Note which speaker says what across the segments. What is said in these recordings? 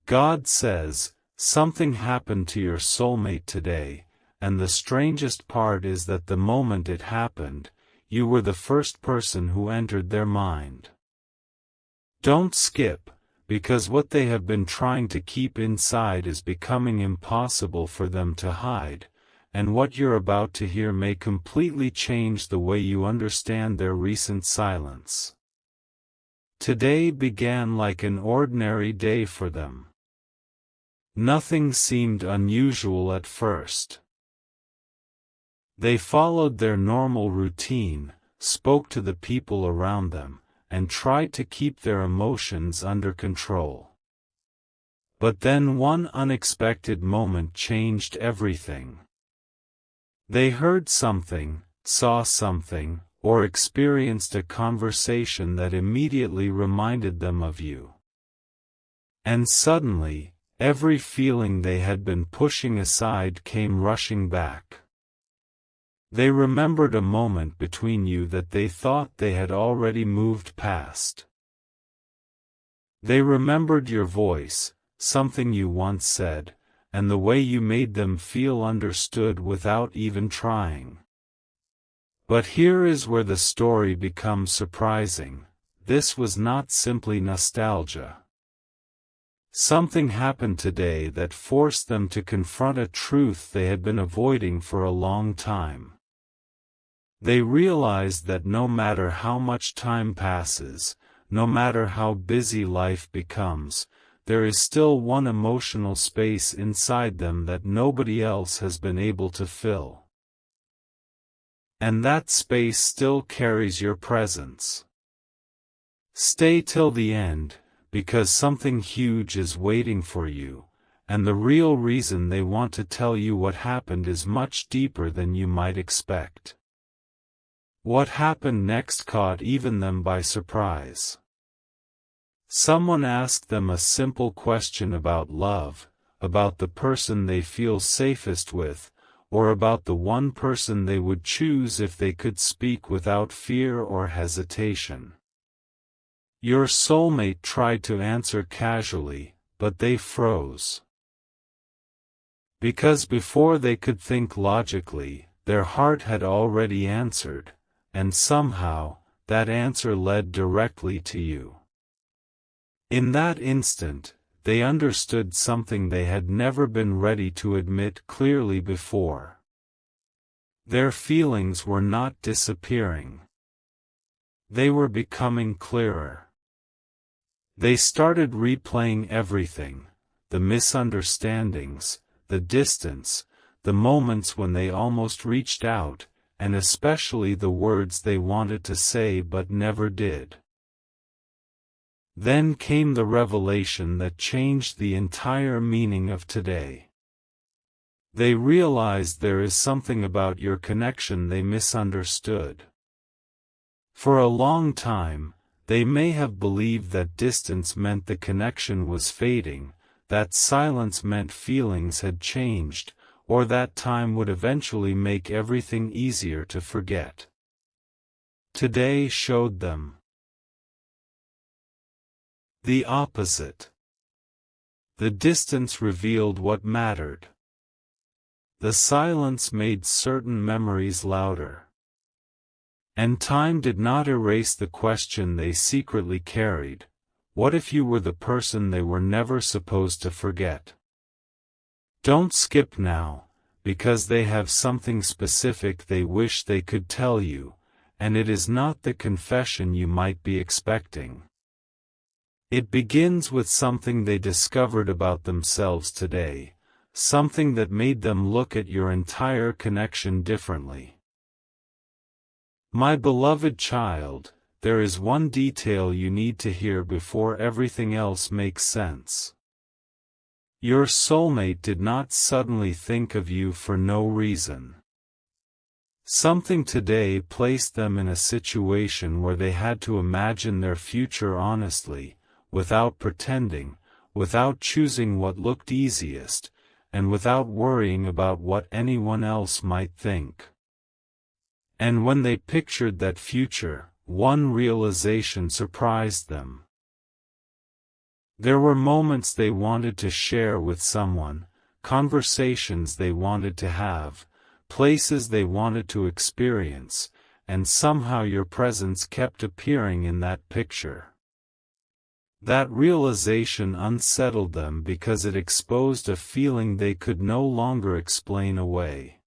Speaker 1: God says, something happened to your soulmate today, and the strangest part is that the moment it happened, you were the first person who entered their mind. Don't skip, because what they have been trying to keep inside is becoming impossible for them to hide, and what you're about to hear may completely change the way you understand their recent silence. Today began like an ordinary day for them. Nothing seemed unusual at first. They followed their normal routine, spoke to the people around them, and tried to keep their emotions under control. But then one unexpected moment changed everything. They heard something, saw something, or experienced a conversation that immediately reminded them of you. And suddenly, every feeling they had been pushing aside came rushing back. They remembered a moment between you that they thought they had already moved past. They remembered your voice, something you once said, and the way you made them feel understood without even trying. But here is where the story becomes surprising. This was not simply nostalgia. Something happened today that forced them to confront a truth they had been avoiding for a long time. They realized that no matter how much time passes, no matter how busy life becomes, there is still one emotional space inside them that nobody else has been able to fill. And that space still carries your presence. Stay till the end, because something huge is waiting for you, and the real reason they want to tell you what happened is much deeper than you might expect. What happened next caught even them by surprise. Someone asked them a simple question about love, about the person they feel safest with, or about the one person they would choose if they could speak without fear or hesitation. Your soulmate tried to answer casually, but they froze. Because before they could think logically, their heart had already answered, and somehow, that answer led directly to you. In that instant, they understood something they had never been ready to admit clearly before. Their feelings were not disappearing. They were becoming clearer. They started replaying everything, the misunderstandings, the distance, the moments when they almost reached out, and especially the words they wanted to say but never did. Then came the revelation that changed the entire meaning of today. They realized there is something about your connection they misunderstood. For a long time, they may have believed that distance meant the connection was fading, that silence meant feelings had changed, or that time would eventually make everything easier to forget. Today showed them the opposite. The distance revealed what mattered. The silence made certain memories louder. And time did not erase the question they secretly carried: what if you were the person they were never supposed to forget? Don't skip now, because they have something specific they wish they could tell you, and it is not the confession you might be expecting. It begins with something they discovered about themselves today, something that made them look at your entire connection differently. My beloved child, there is one detail you need to hear before everything else makes sense. Your soulmate did not suddenly think of you for no reason. Something today placed them in a situation where they had to imagine their future honestly, without pretending, without choosing what looked easiest, and without worrying about what anyone else might think. And when they pictured that future, one realization surprised them. There were moments they wanted to share with someone, conversations they wanted to have, places they wanted to experience, and somehow your presence kept appearing in that picture. That realization unsettled them because it exposed a feeling they could no longer explain away.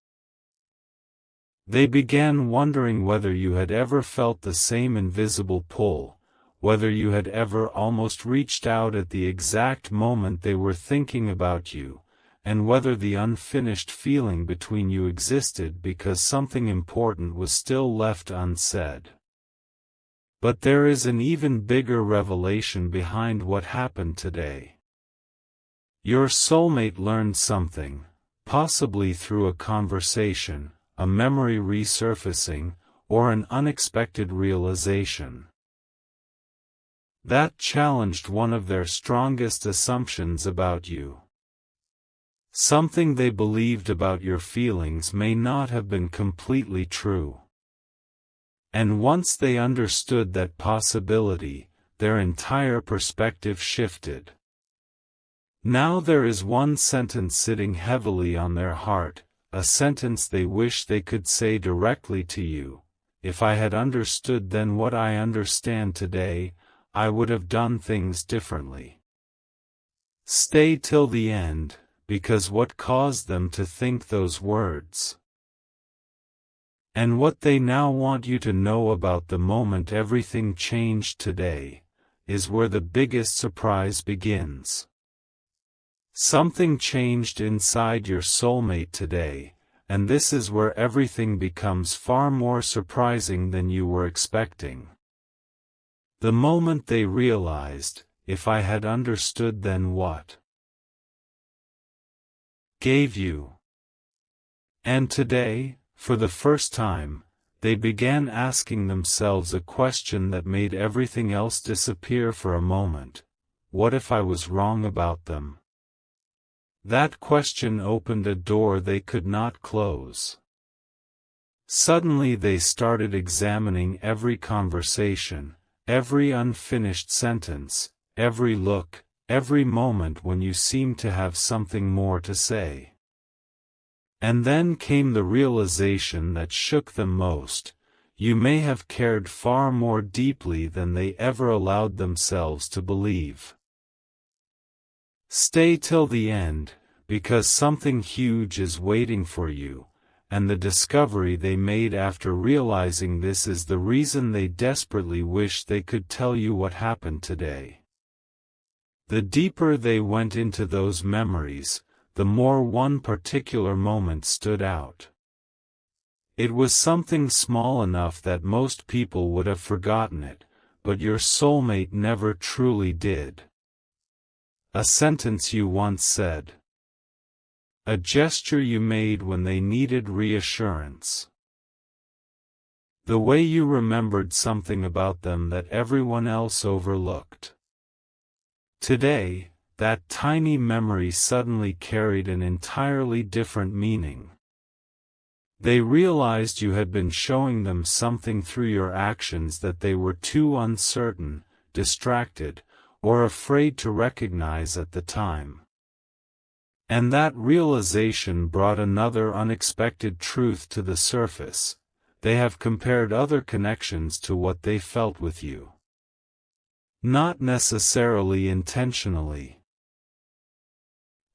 Speaker 1: They began wondering whether you had ever felt the same invisible pull, whether you had ever almost reached out at the exact moment they were thinking about you, and whether the unfinished feeling between you existed because something important was still left unsaid. But there is an even bigger revelation behind what happened today. Your soulmate learned something, possibly through a conversation, a memory resurfacing, or an unexpected realization. That challenged one of their strongest assumptions about you. Something they believed about your feelings may not have been completely true. And once they understood that possibility, their entire perspective shifted. Now there is one sentence sitting heavily on their heart, a sentence they wish they could say directly to you. If I had understood then what I understand today, I would have done things differently. Stay till the end, because what caused them to think those words, and what they now want you to know about the moment everything changed today, is where the biggest surprise begins. Something changed inside your soulmate today, and this is where everything becomes far more surprising than you were expecting. The moment they realized, if I had understood then what gave you. And today, for the first time, they began asking themselves a question that made everything else disappear for a moment. What if I was wrong about them? That question opened a door they could not close. Suddenly they started examining every conversation, every unfinished sentence, every look, every moment when you seemed to have something more to say. And then came the realization that shook them most: you may have cared far more deeply than they ever allowed themselves to believe. Stay till the end, because something huge is waiting for you, and the discovery they made after realizing this is the reason they desperately wish they could tell you what happened today. The deeper they went into those memories, the more one particular moment stood out. It was something small enough that most people would have forgotten it, but your soulmate never truly did. A sentence you once said. A gesture you made when they needed reassurance. The way you remembered something about them that everyone else overlooked. Today, that tiny memory suddenly carried an entirely different meaning. They realized you had been showing them something through your actions that they were too uncertain, distracted, or afraid to recognize at the time. And that realization brought another unexpected truth to the surface: they have compared other connections to what they felt with you. Not necessarily intentionally.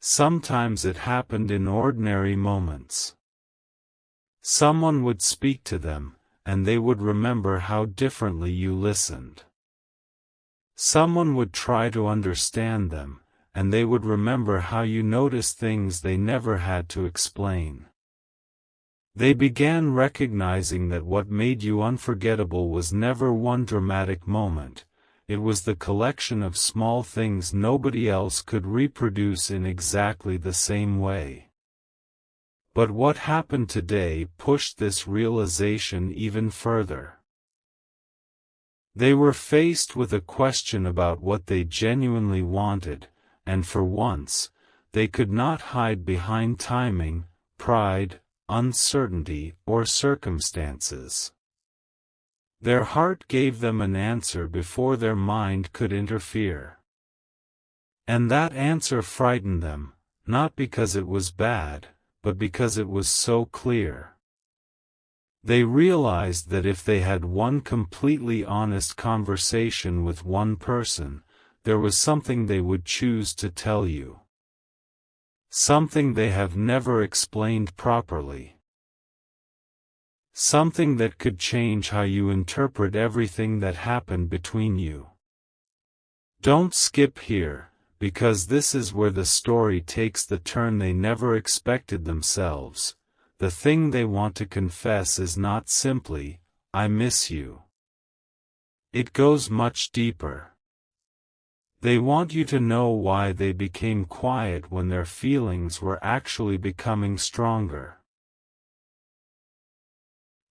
Speaker 1: Sometimes it happened in ordinary moments. Someone would speak to them, and they would remember how differently you listened. Someone would try to understand them, and they would remember how you noticed things they never had to explain. They began recognizing that what made you unforgettable was never one dramatic moment. It was the collection of small things nobody else could reproduce in exactly the same way. But what happened today pushed this realization even further. They were faced with a question about what they genuinely wanted, and for once, they could not hide behind timing, pride, uncertainty, or circumstances. Their heart gave them an answer before their mind could interfere. And that answer frightened them, not because it was bad, but because it was so clear. They realized that if they had one completely honest conversation with one person, there was something they would choose to tell you. Something they have never explained properly. Something that could change how you interpret everything that happened between you. Don't skip here, because this is where the story takes the turn they never expected themselves. The thing they want to confess is not simply, "I miss you." It goes much deeper. They want you to know why they became quiet when their feelings were actually becoming stronger.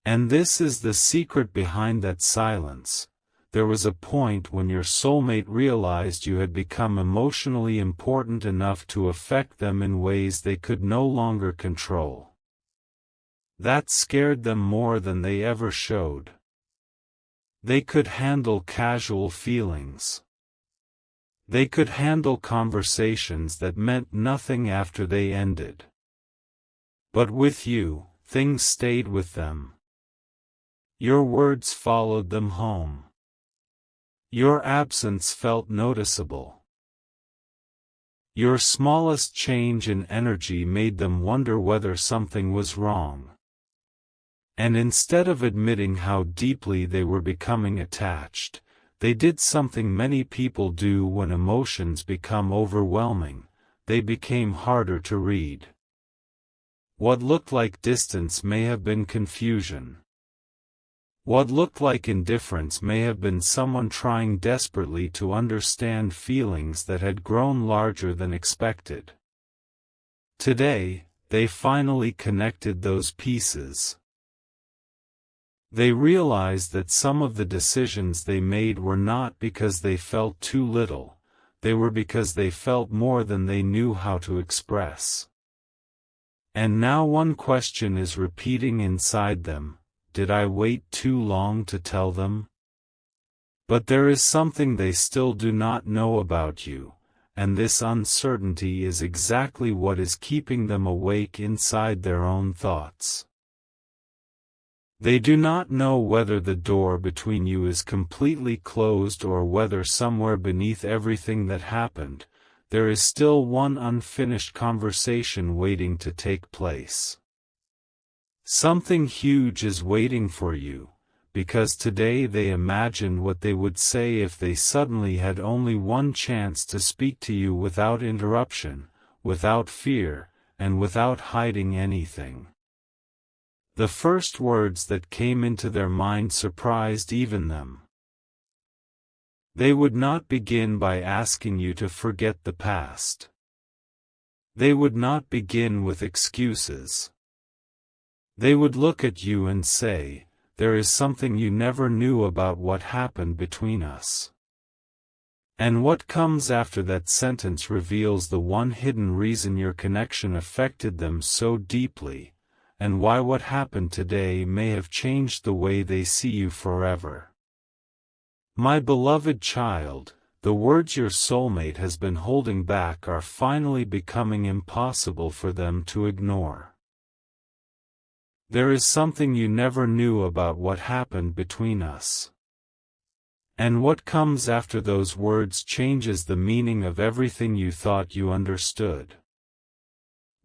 Speaker 1: And this is the secret behind that silence. There was a point when your soulmate realized you had become emotionally important enough to affect them in ways they could no longer control. That scared them more than they ever showed. They could handle casual feelings. They could handle conversations that meant nothing after they ended. But with you, things stayed with them. Your words followed them home. Your absence felt noticeable. Your smallest change in energy made them wonder whether something was wrong. And instead of admitting how deeply they were becoming attached, they did something many people do when emotions become overwhelming: they became harder to read. What looked like distance may have been confusion. What looked like indifference may have been someone trying desperately to understand feelings that had grown larger than expected. Today, they finally connected those pieces. They realized that some of the decisions they made were not because they felt too little, they were because they felt more than they knew how to express. And now one question is repeating inside them: did I wait too long to tell them? But there is something they still do not know about you, and this uncertainty is exactly what is keeping them awake inside their own thoughts. They do not know whether the door between you is completely closed or whether somewhere beneath everything that happened, there is still one unfinished conversation waiting to take place. Something huge is waiting for you, because today they imagine what they would say if they suddenly had only one chance to speak to you without interruption, without fear, and without hiding anything. The first words that came into their mind surprised even them. They would not begin by asking you to forget the past. They would not begin with excuses. They would look at you and say, "There is something you never knew about what happened between us." And what comes after that sentence reveals the one hidden reason your connection affected them so deeply, and why what happened today may have changed the way they see you forever. My beloved child, the words your soulmate has been holding back are finally becoming impossible for them to ignore. There is something you never knew about what happened between us. And what comes after those words changes the meaning of everything you thought you understood.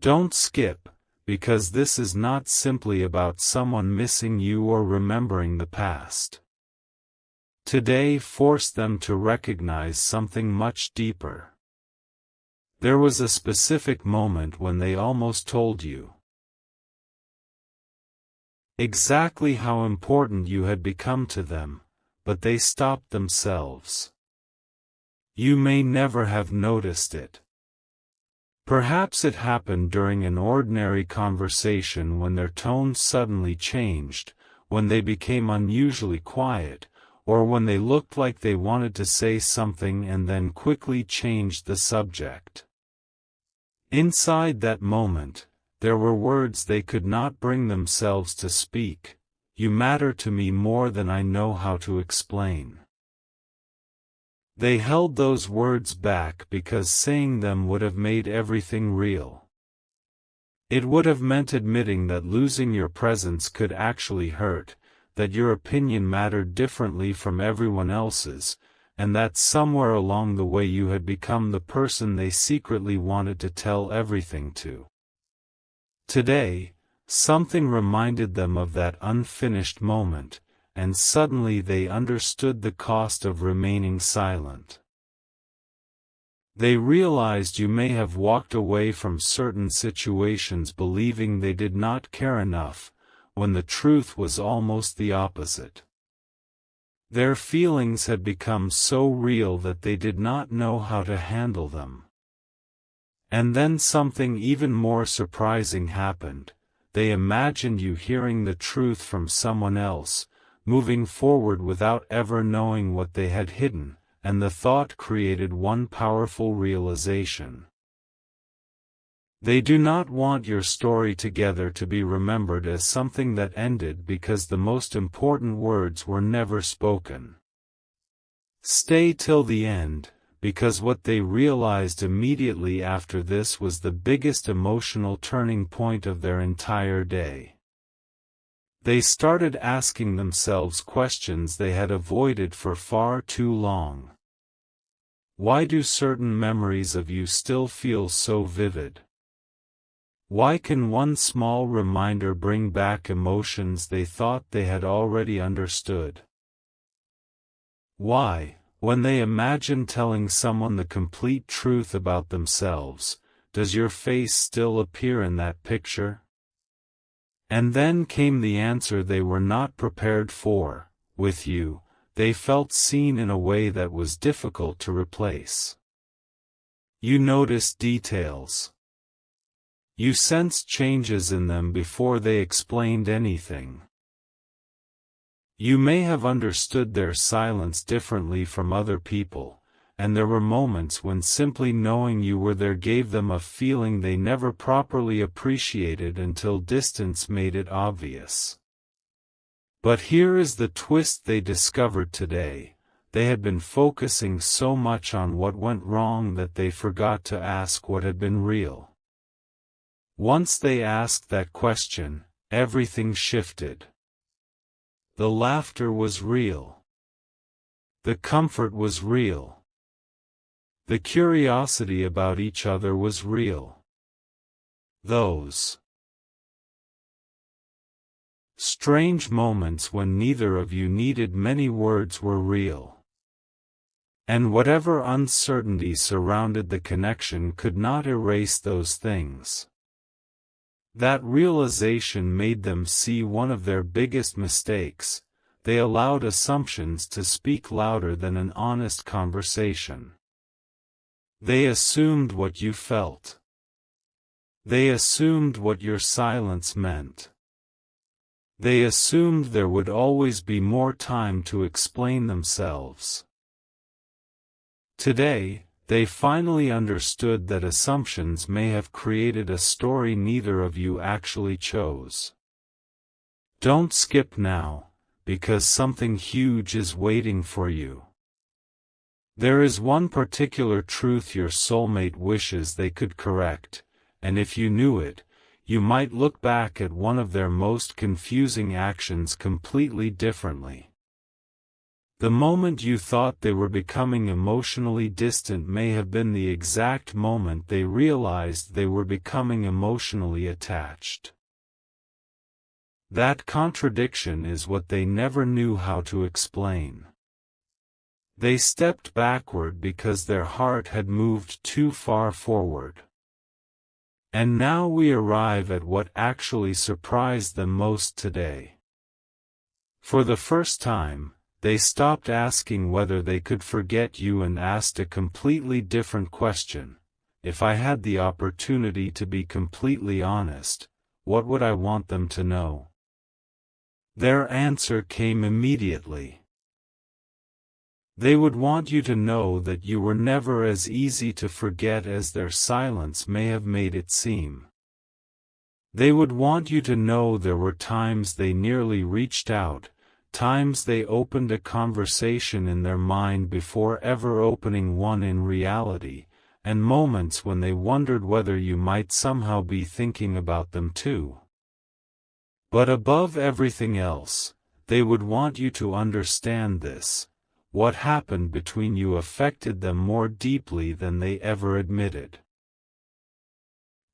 Speaker 1: Don't skip, because this is not simply about someone missing you or remembering the past. Today forced them to recognize something much deeper. There was a specific moment when they almost told you exactly how important you had become to them, but they stopped themselves. You may never have noticed it. Perhaps it happened during an ordinary conversation when their tone suddenly changed, when they became unusually quiet, or when they looked like they wanted to say something and then quickly changed the subject. Inside that moment, there were words they could not bring themselves to speak: "You matter to me more than I know how to explain." They held those words back because saying them would have made everything real. It would have meant admitting that losing your presence could actually hurt, that your opinion mattered differently from everyone else's, and that somewhere along the way you had become the person they secretly wanted to tell everything to. Today, something reminded them of that unfinished moment, and suddenly they understood the cost of remaining silent. They realized you may have walked away from certain situations believing they did not care enough, when the truth was almost the opposite. Their feelings had become so real that they did not know how to handle them. And then something even more surprising happened. They imagined you hearing the truth from someone else, moving forward without ever knowing what they had hidden, and the thought created one powerful realization. They do not want your story together to be remembered as something that ended because the most important words were never spoken. Stay till the end, because what they realized immediately after this was the biggest emotional turning point of their entire day. They started asking themselves questions they had avoided for far too long. Why do certain memories of you still feel so vivid? Why can one small reminder bring back emotions they thought they had already understood? Why, when they imagine telling someone the complete truth about themselves, does your face still appear in that picture? And then came the answer they were not prepared for. With you, they felt seen in a way that was difficult to replace. You noticed details. You sensed changes in them before they explained anything. You may have understood their silence differently from other people, and there were moments when simply knowing you were there gave them a feeling they never properly appreciated until distance made it obvious. But here is the twist they discovered today: they had been focusing so much on what went wrong that they forgot to ask what had been real. Once they asked that question, everything shifted. The laughter was real. The comfort was real. The curiosity about each other was real. Those strange moments when neither of you needed many words were real. And whatever uncertainty surrounded the connection could not erase those things. That realization made them see one of their biggest mistakes: they allowed assumptions to speak louder than an honest conversation. They assumed what you felt. They assumed what your silence meant. They assumed there would always be more time to explain themselves. Today, they finally understood that assumptions may have created a story neither of you actually chose. Don't skip now, because something huge is waiting for you. There is one particular truth your soulmate wishes they could correct, and if you knew it, you might look back at one of their most confusing actions completely differently. The moment you thought they were becoming emotionally distant may have been the exact moment they realized they were becoming emotionally attached. That contradiction is what they never knew how to explain. They stepped backward because their heart had moved too far forward. And now we arrive at what actually surprised them most today. For the first time, they stopped asking whether they could forget you and asked a completely different question: if I had the opportunity to be completely honest, what would I want them to know? Their answer came immediately. They would want you to know that you were never as easy to forget as their silence may have made it seem. They would want you to know there were times they nearly reached out, times they opened a conversation in their mind before ever opening one in reality, and moments when they wondered whether you might somehow be thinking about them too. But above everything else, they would want you to understand this: what happened between you affected them more deeply than they ever admitted.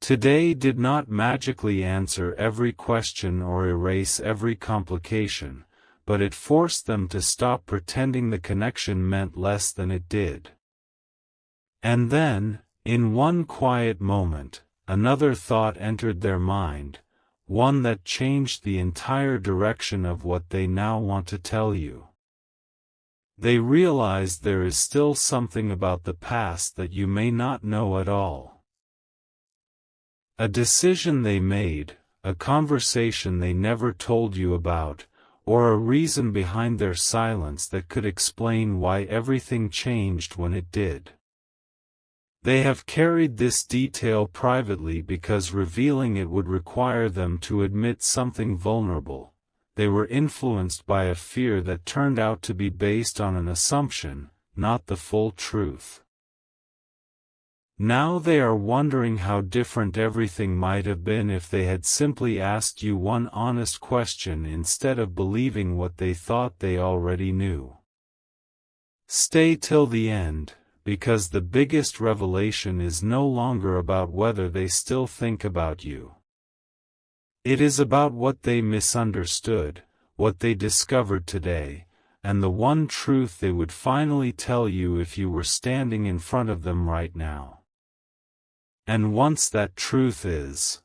Speaker 1: Today did not magically answer every question or erase every complication, but it forced them to stop pretending the connection meant less than it did. And then, in one quiet moment, another thought entered their mind, one that changed the entire direction of what they now want to tell you. They realized there is still something about the past that you may not know at all. A decision they made, a conversation they never told you about, or a reason behind their silence that could explain why everything changed when it did. They have carried this detail privately because revealing it would require them to admit something vulnerable. They were influenced by a fear that turned out to be based on an assumption, not the full truth. Now they are wondering how different everything might have been if they had simply asked you one honest question instead of believing what they thought they already knew. Stay till the end, because the biggest revelation is no longer about whether they still think about you. It is about what they misunderstood, what they discovered today, and the one truth they would finally tell you if you were standing in front of them right now. And once that truth is